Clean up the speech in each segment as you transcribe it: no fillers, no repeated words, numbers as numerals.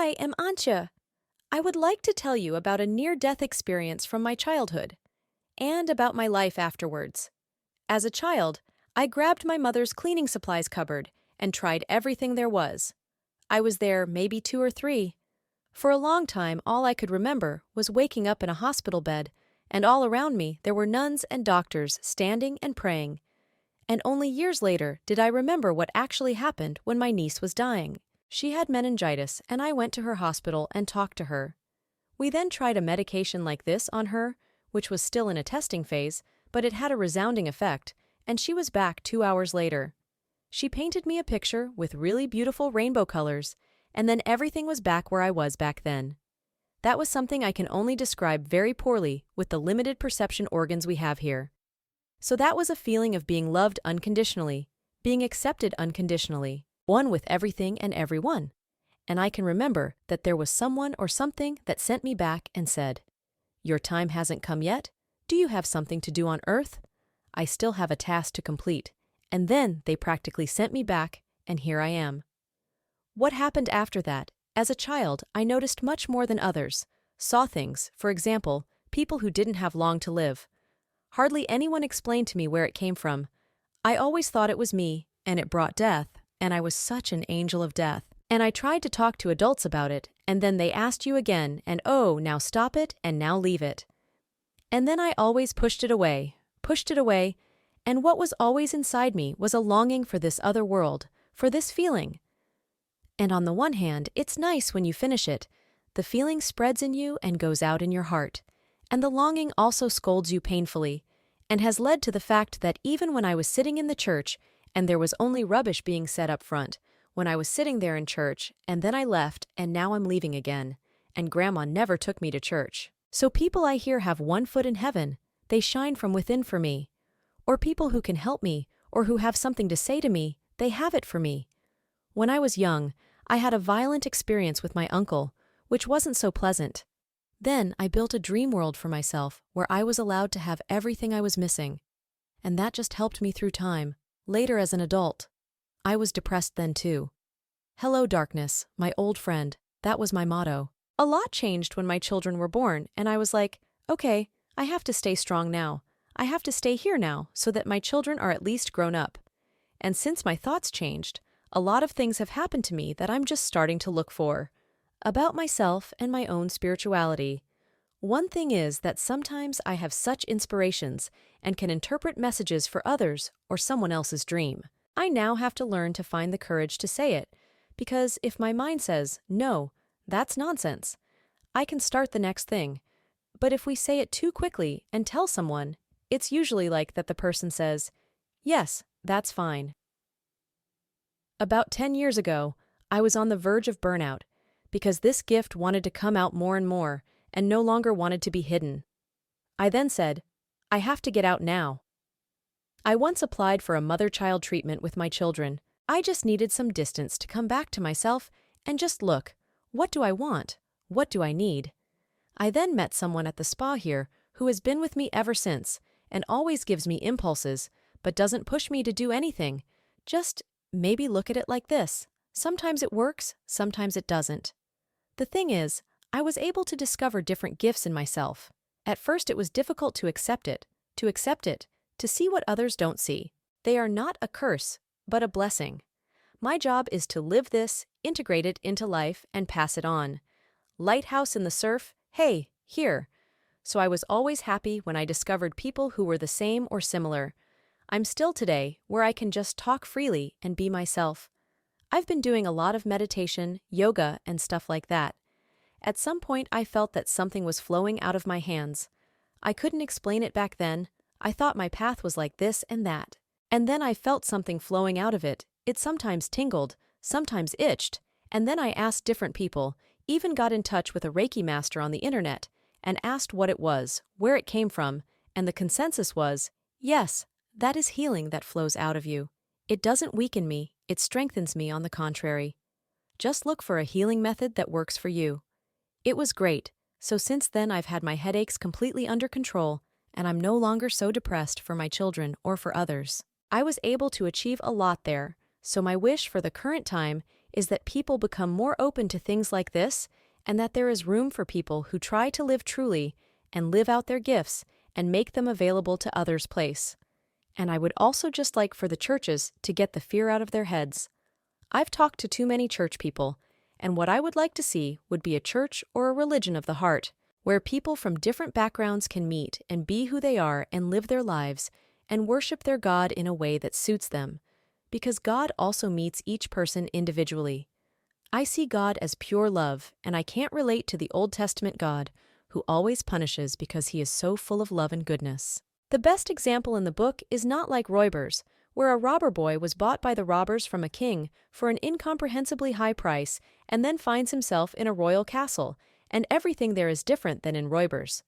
I am Antje. I would like to tell you about a near-death experience from my childhood and about my life afterwards. As a child, I grabbed my mother's cleaning supplies cupboard and tried everything there was. I was there maybe 2 or 3. For a long time, all I could remember was waking up in a hospital bed, and all around me there were nuns and doctors standing and praying. And only years later did I remember what actually happened when my niece was dying. She had meningitis, and I went to her hospital and talked to her. We then tried a medication like this on her, which was still in a testing phase, but it had a resounding effect, and she was back 2 hours later. She painted me a picture with really beautiful rainbow colors, and then everything was back where I was back then. That was something I can only describe very poorly with the limited perception organs we have here. So that was a feeling of being loved unconditionally, being accepted unconditionally, one with everything and everyone. And I can remember that there was someone or something that sent me back and said, "Your time hasn't come yet? Do you have something to do on Earth? I still have a task to complete." And then they practically sent me back, and here I am. What happened after that? As a child, I noticed much more than others. Saw things, for example, people who didn't have long to live. Hardly anyone explained to me where it came from. I always thought it was me, and it brought death, and I was such an angel of death. And I tried to talk to adults about it, and then they asked you again, and oh, now stop it, and now leave it. And then I always pushed it away, and what was always inside me was a longing for this other world, for this feeling. And on the one hand, it's nice when you finish it. The feeling spreads in you and goes out in your heart. And the longing also scolds you painfully, and has led to the fact that even when I was sitting in the church, and there was only rubbish being said up front, when I was sitting there in church, and then I left, and now I'm leaving again, and Grandma never took me to church. So people I hear have one foot in heaven, they shine from within for me. Or people who can help me, or who have something to say to me, they have it for me. When I was young, I had a violent experience with my uncle, which wasn't so pleasant. Then I built a dream world for myself where I was allowed to have everything I was missing. And that just helped me through time. Later as an adult, I was depressed then too. Hello darkness, my old friend, that was my motto. A lot changed when my children were born, and I was like, okay, I have to stay strong now. I have to stay here now so that my children are at least grown up. And since my thoughts changed, a lot of things have happened to me that I'm just starting to look for. About myself and my own spirituality. One thing is that sometimes I have such inspirations and can interpret messages for others or someone else's dream. I now have to learn to find the courage to say it, because if my mind says, no, that's nonsense, I can start the next thing. But if we say it too quickly and tell someone, it's usually like that the person says, yes, that's fine. About 10 years ago, I was on the verge of burnout, because this gift wanted to come out more and more, and no longer wanted to be hidden. I then said, I have to get out now. I once applied for a mother-child treatment with my children. I just needed some distance to come back to myself and just look, what do I want? What do I need? I then met someone at the spa here who has been with me ever since and always gives me impulses, but doesn't push me to do anything. Just maybe look at it like this. Sometimes it works, sometimes it doesn't. The thing is, I was able to discover different gifts in myself. At first it was difficult to accept it, to see what others don't see. They are not a curse, but a blessing. My job is to live this, integrate it into life, and pass it on. Lighthouse in the surf, hey, here. So I was always happy when I discovered people who were the same or similar. I'm still today where I can just talk freely and be myself. I've been doing a lot of meditation, yoga, and stuff like that. At some point I felt that something was flowing out of my hands. I couldn't explain it back then. I thought my path was like this and that. And then I felt something flowing out of it. It sometimes tingled, sometimes itched, and then I asked different people, even got in touch with a Reiki master on the internet, and asked what it was, where it came from, and the consensus was, yes, that is healing that flows out of you. It doesn't weaken me, it strengthens me on the contrary. Just look for a healing method that works for you. It was great, so since then I've had my headaches completely under control, and I'm no longer so depressed for my children or for others. I was able to achieve a lot there, so my wish for the current time is that people become more open to things like this, and that there is room for people who try to live truly and live out their gifts and make them available to others' place. And I would also just like for the churches to get the fear out of their heads. I've talked to too many church people, and what I would like to see would be a church or a religion of the heart, where people from different backgrounds can meet and be who they are and live their lives and worship their God in a way that suits them, because God also meets each person individually. I see God as pure love, and I can't relate to the Old Testament God, who always punishes because he is so full of love and goodness. The best example in the book is not like Royber's, where a robber boy was bought by the robbers from a king for an incomprehensibly high price and then finds himself in a royal castle, and everything there is different than in Royber's.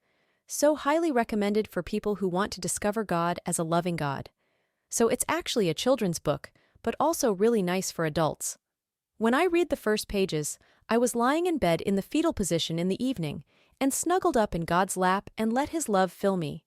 So highly recommended for people who want to discover God as a loving God. So it's actually a children's book, but also really nice for adults. When I read the first pages, I was lying in bed in the fetal position in the evening and snuggled up in God's lap and let his love fill me.